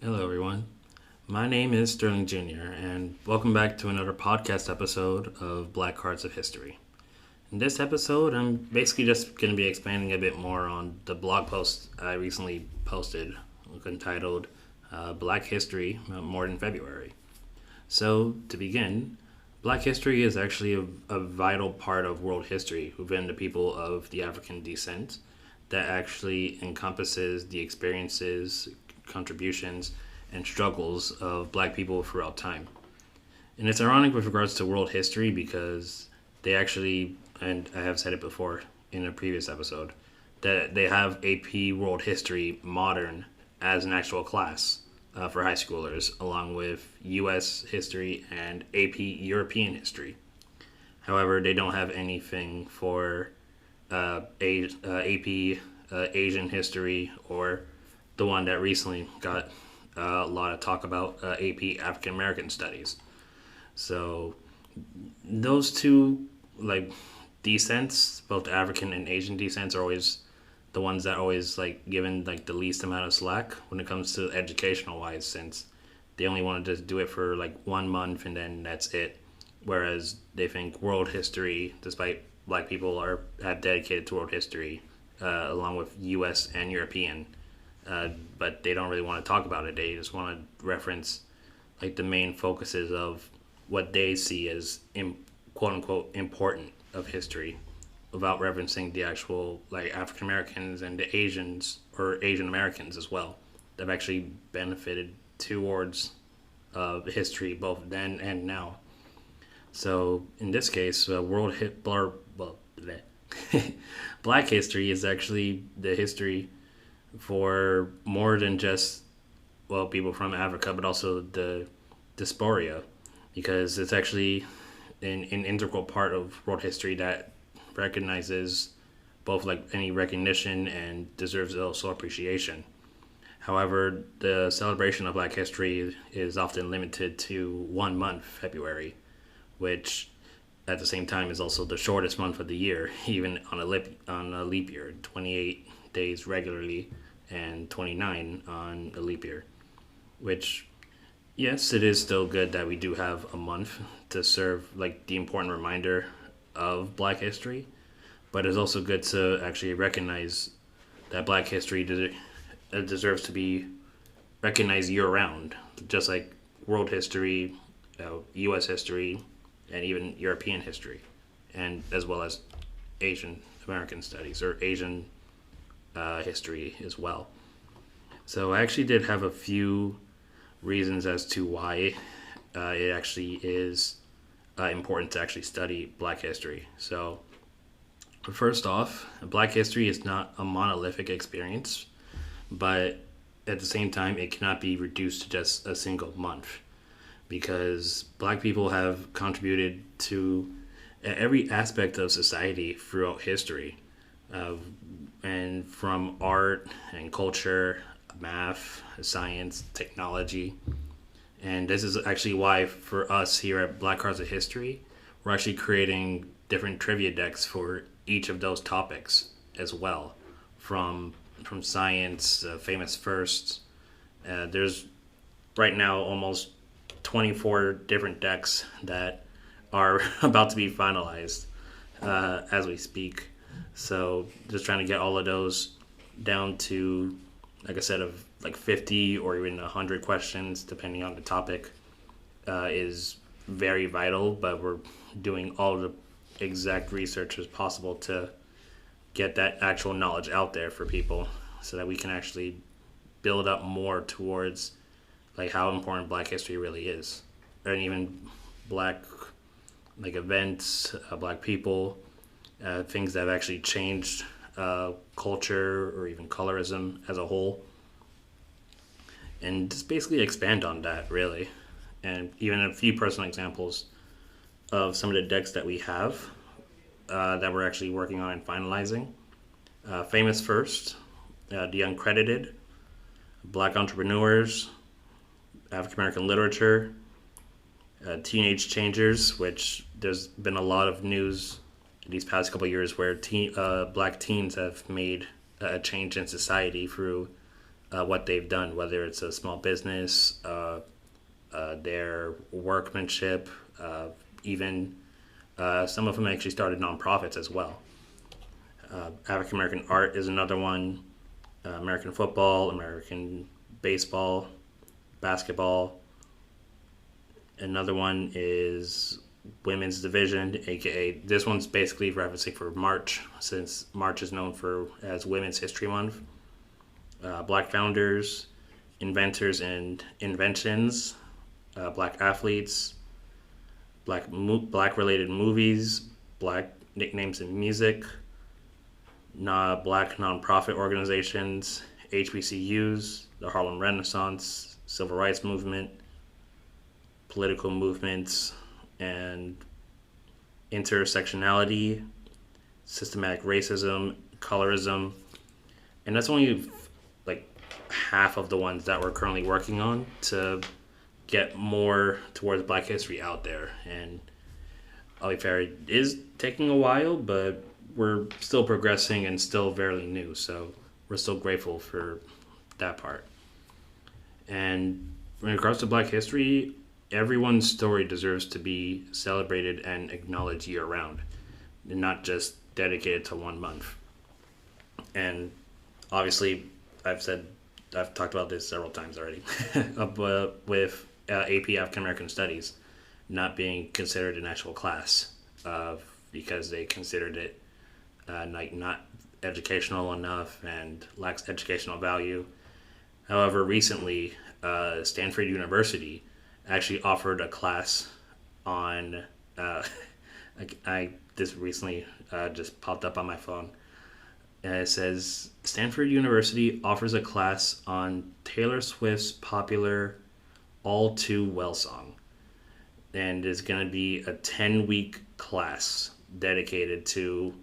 Hello, everyone. My name is Sterling Jr., and welcome back to another podcast episode of Black Cards of History. In this episode, I'm basically just going to be expanding a bit more on the blog post I recently posted entitled Black History More than February. So, to begin, Black history is actually a vital part of world history within the people of the African descent that actually encompasses the experiences, contributions, and struggles of black people throughout time. And it's ironic with regards to world history because they actually, and I have said it before in a previous episode, that they have AP World History Modern as an actual class for high schoolers, along with US history and AP European history. However, they don't have anything for AP Asian history or the one that recently got a lot of talk about AP African American Studies. So those two like descents, both African and Asian descents, are always the ones that are always like given like the least amount of slack when it comes to educational wise, since they only wanted to do it for like 1 month and then that's it. Whereas they think world history, despite black people are have dedicated to world history, along with U.S. and European, but they don't really want to talk about it. They just want to reference like the main focuses of what they see as quote unquote important of history, without referencing the actual like African Americans and the Asians or Asian Americans as well that have actually benefited towards history both then and now. So in this case, Black history is actually the history for more than just people from Africa, but also the diaspora, because it's actually an integral part of world history that recognizes both like any recognition and deserves also appreciation. However, the celebration of Black History is often limited to 1 month, February, which at the same time is also the shortest month of the year, even on a leap year, 28 days regularly and 29 on a leap year. Which, yes, it is still good that we do have a month to serve like the important reminder of Black history, but it's also good to actually recognize that Black history deserves to be recognized year round, just like world history, U.S. history, and even European history, and as well as Asian American studies or Asian history as well. So I actually did have a few reasons as to why it actually is important to actually study Black history. So first off, Black history is not a monolithic experience, but at the same time, it cannot be reduced to just a single month because Black people have contributed to every aspect of society throughout history, uh, and from art and culture, math, science, technology. And this is actually why, for us here at Black Cards of History, we're actually creating different trivia decks for each of those topics as well, from science, famous firsts. There's right now almost 24 different decks that are about to be finalized as we speak. So just trying to get all of those down to, like I said, of like 50 or even 100 questions, depending on the topic, is very vital. But we're doing all the exact research as possible to get that actual knowledge out there for people so that we can actually build up more towards like how important Black history really is, and even Black like events, Black people, things that have actually changed culture or even colorism as a whole, and just basically expand on that really, and even a few personal examples of some of the decks that we have that we're actually working on and finalizing. Famous First, The Uncredited, Black Entrepreneurs, African American Literature, Teenage Changers, which there's been a lot of news these past couple of years where black teens have made a change in society through what they've done, whether it's a small business, their workmanship, even some of them actually started nonprofits as well. African American art is another one. American football, American baseball, basketball. Another one is women's division, aka this one's basically referencing for March, since March is known for as Women's History Month. Black founders, inventors and inventions, black athletes, black related movies, black nicknames in music, black nonprofit organizations, HBCUs, the Harlem Renaissance, Civil Rights Movement, political movements, and intersectionality, systematic racism, colorism, and that's only like half of the ones that we're currently working on to get more towards Black history out there. And I'll be fair, it is taking a while, but we're still progressing and still fairly new, so we're still grateful for that part. And when it comes to Black history, everyone's story deserves to be celebrated and acknowledged year round, and not just dedicated to 1 month. And obviously, I've talked about this several times already, with AP African American Studies not being considered an actual class, because they considered it like not educational enough and lacks educational value. However, recently, Stanford University actually offered a class on. I this recently just popped up on my phone. And it says Stanford University offers a class on Taylor Swift's popular "All Too Well" song, and it's going to be a 10-week class dedicated to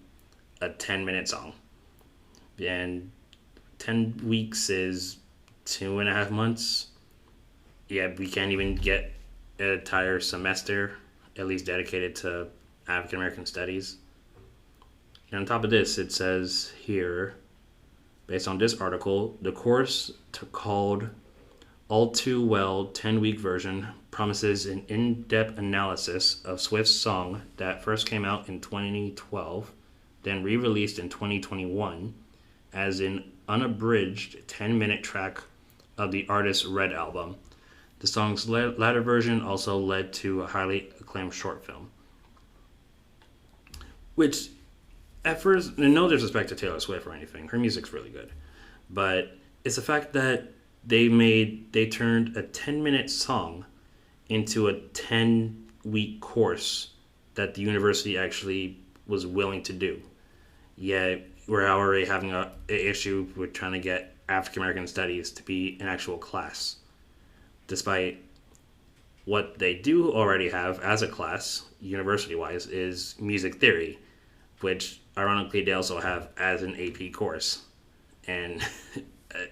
a 10-minute song. And 10 weeks is 2.5 months. Yeah, we can't even get an entire semester at least dedicated to African American studies. And on top of this, it says here, based on this article, the course called All Too Well 10-week version promises an in-depth analysis of Swift's song that first came out in 2012, then re-released in 2021 as an unabridged 10-minute track of the artist's Red album. The song's latter version also led to a highly acclaimed short film. Which, at first, no disrespect to Taylor Swift or anything, her music's really good. But it's the fact that they turned a 10-minute song into a 10-week course that the university actually was willing to do. Yet, we're already having an issue with trying to get African American studies to be an actual class, despite what they do already have as a class, university-wise, is music theory, which ironically they also have as an AP course. And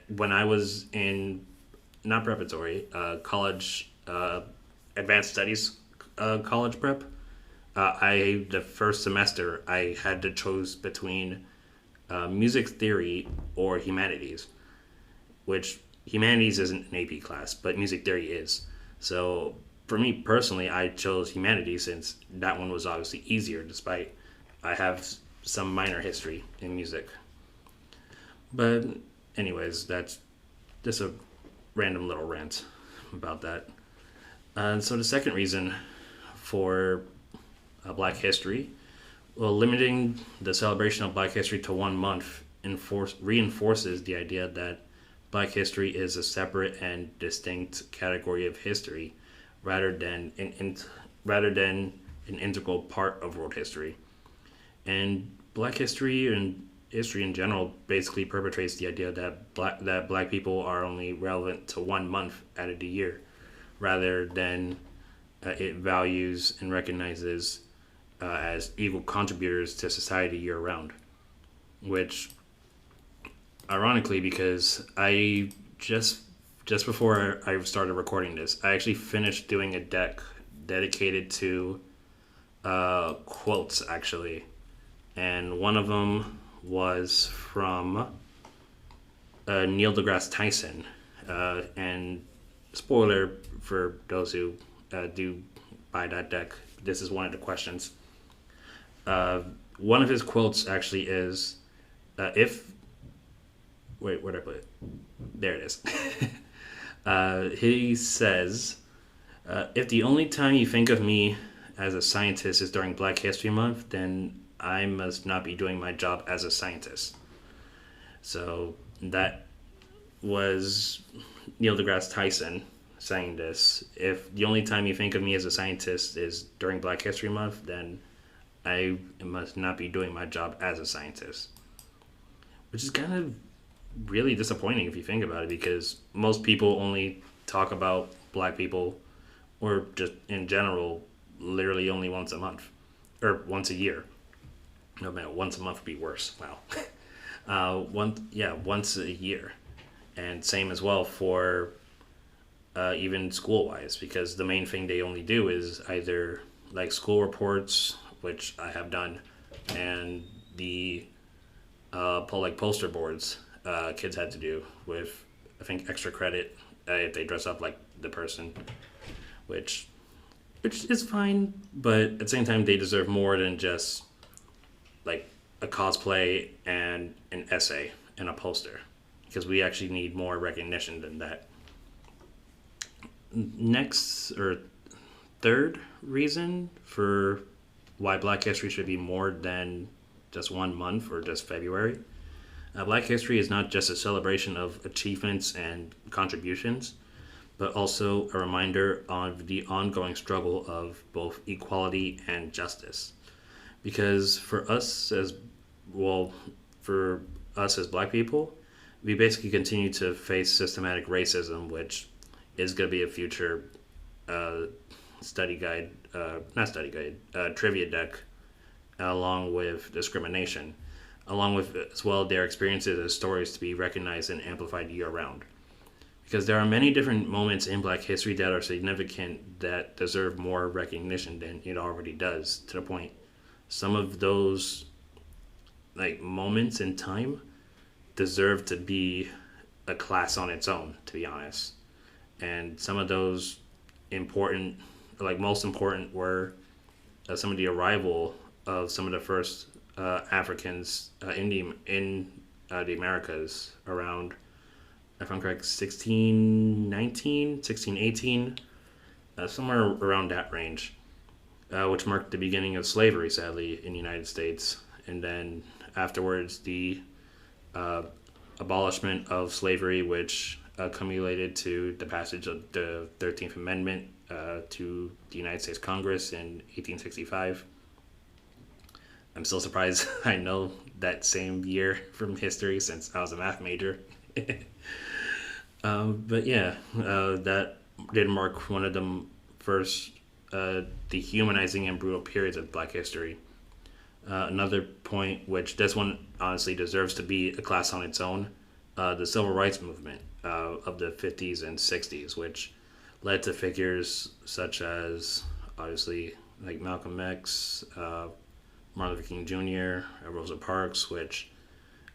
when I was in, not preparatory, college, advanced studies college prep, the first semester I had to choose between music theory or humanities, which humanities isn't an AP class, but music theory is. So for me personally, I chose humanities since that one was obviously easier, despite I have some minor history in music. But anyways, that's just a random little rant about that. So the second reason for Black history, well, limiting the celebration of Black history to 1 month reinforces the idea that Black history is a separate and distinct category of history rather than an integral part of world history. And Black history and history in general basically perpetrates the idea that black people are only relevant to 1 month out of the year, rather than it values and recognizes as equal contributors to society year round. Which, ironically, because I just before I started recording this, I actually finished doing a deck dedicated to quotes, actually. And one of them was from Neil deGrasse Tyson, and spoiler for those who do buy that deck, this is one of the questions. Uh, One of his quotes actually is, if wait, where did I put it? There it is. He says, if the only time you think of me as a scientist is during Black History Month, then I must not be doing my job as a scientist. So that was Neil deGrasse Tyson saying this. If the only time you think of me as a scientist is during Black History Month, then I must not be doing my job as a scientist. Which is kind of really disappointing if you think about it, because most people only talk about black people, or just in general, literally only once a month or once a year. No man, once a month would be worse. Wow. Once a year, and same as well for even school wise, because the main thing they only do is either like school reports, which I have done, and the like poster boards kids had to do with, I think, extra credit if they dress up like the person, which is fine, but at the same time they deserve more than just like a cosplay and an essay and a poster, because we actually need more recognition than that. Next, or third reason for why Black History should be more than just 1 month or just February. Black History is not just a celebration of achievements and contributions, but also a reminder of the ongoing struggle of both equality and justice. Because for us as black people, we basically continue to face systematic racism, which is going to be a future uh, study guide, not study guide, trivia deck, along with discrimination, along with as well their experiences as stories to be recognized and amplified year round. Because there are many different moments in Black history that are significant that deserve more recognition than it already does. To the point, some of those like moments in time deserve to be a class on its own, to be honest. And some of those important, like most important, were some of the arrival of some of the first Africans in the Americas around, if I'm correct, 1619, 1618, somewhere around that range, which marked the beginning of slavery, sadly, in the United States. And then afterwards, the uh, abolishment of slavery, which accumulated to the passage of the 13th Amendment to the United States Congress in 1865. I'm still surprised I know that same year from history, since I was a math major. But yeah, that did mark one of the first dehumanizing and brutal periods of Black history. Another point, which this one honestly deserves to be a class on its own, the civil rights movement of the 50s and 60s, which led to figures such as, obviously, like Malcolm X, Martin Luther King Jr., Rosa Parks, which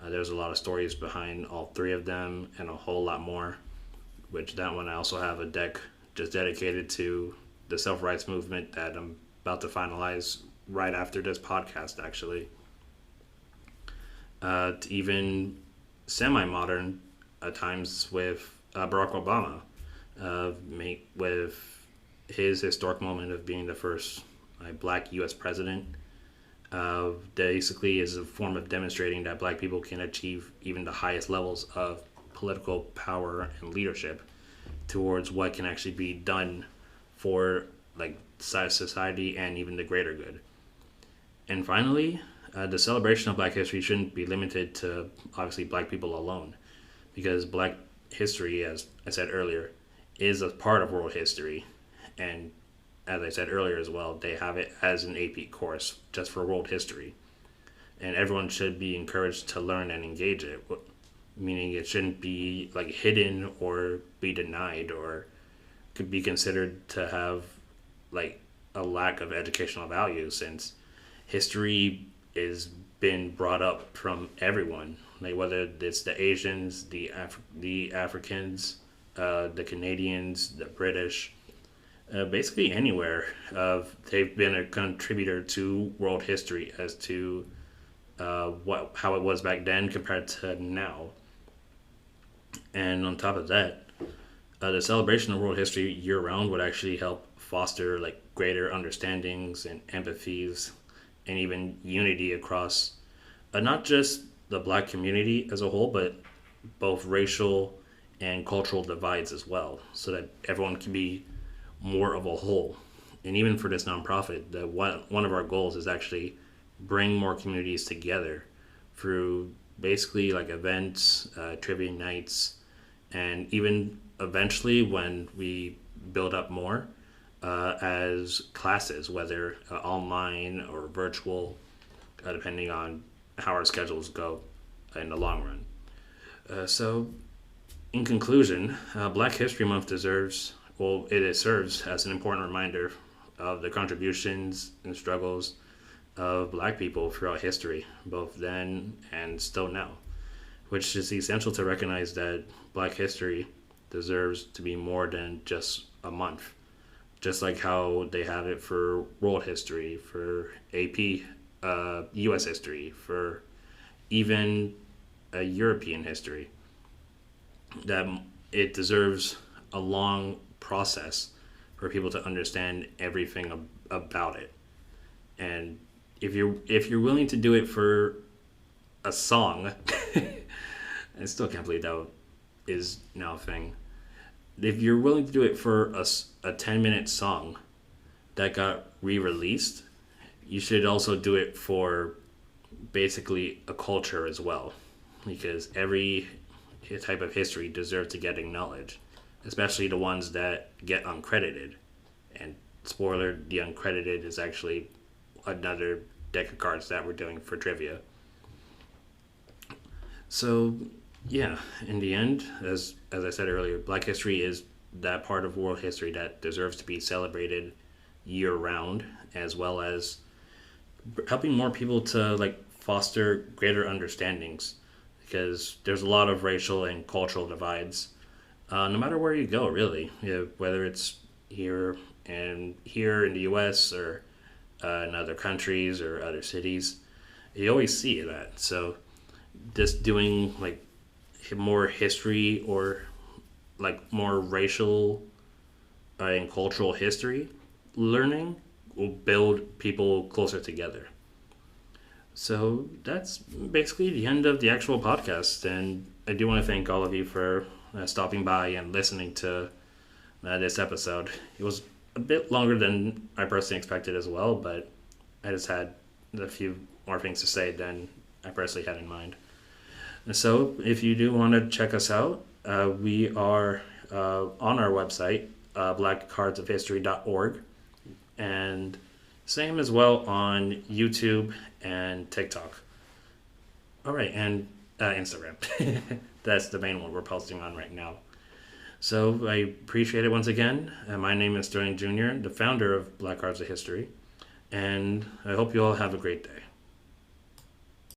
there's a lot of stories behind all three of them and a whole lot more, which that one I also have a deck just dedicated to the civil rights movement that I'm about to finalize right after this podcast, actually. To even semi-modern times with Barack Obama, with his historic moment of being the first black U.S. president. Basically is a form of demonstrating that black people can achieve even the highest levels of political power and leadership towards what can actually be done for like society and even the greater good. And finally, the celebration of Black history shouldn't be limited to obviously black people alone, because black history, as I said earlier, is a part of world history. And as I said earlier as well, they have it as an AP course just for world history. And everyone should be encouraged to learn and engage it, meaning it shouldn't be like hidden or be denied or could be considered to have like a lack of educational value, since history is been brought up from everyone, like whether it's the Asians, the Africans, the Canadians, the British, basically anywhere. They've been a contributor to world history as to what how it was back then compared to now. And on top of that, the celebration of world history year round would actually help foster like greater understandings and empathies and even unity across not just the black community as a whole, but both racial and cultural divides as well, so that everyone can be more of a whole. And even for this nonprofit, one of our goals is actually bring more communities together through basically like events, trivia nights, and even eventually when we build up more as classes, whether online or virtual, depending on how our schedules go in the long run. So, in conclusion, Black History Month it serves as an important reminder of the contributions and struggles of black people throughout history, both then and still now, which is essential to recognize that black history deserves to be more than just a month, just like how they have it for world history, for AP, U.S. history, for even European history. That it deserves a long process for people to understand everything about it. And if you're willing to do it for a song, I still can't believe that is now a thing. If you're willing to do it for a 10-minute song that got re-released, you should also do it for basically a culture as well, because every type of history deserves to get acknowledged, especially the ones that get uncredited. And spoiler, the uncredited is actually another deck of cards that we're doing for trivia. So, yeah, in the end, as I said earlier, Black history is that part of world history that deserves to be celebrated year round, as well as helping more people to like foster greater understandings, because there's a lot of racial and cultural divides, no matter where you go, really. Whether it's here in the U.S. or in other countries or other cities, you always see that. So just doing like more history or like more racial and cultural history learning will build people closer together. So that's basically the end of the actual podcast, and I do want to thank all of you for stopping by and listening to this episode. It was a bit longer than I personally expected as well, but I just had a few more things to say than I personally had in mind. So if you do want to check us out, we are on our website, blackcardsofhistory.org, and same as well on YouTube and TikTok. All right, and Instagram. That's the main one we're posting on right now. So I appreciate it once again. My name is Sterling Jr., the founder of Black Cards of History, and I hope you all have a great day.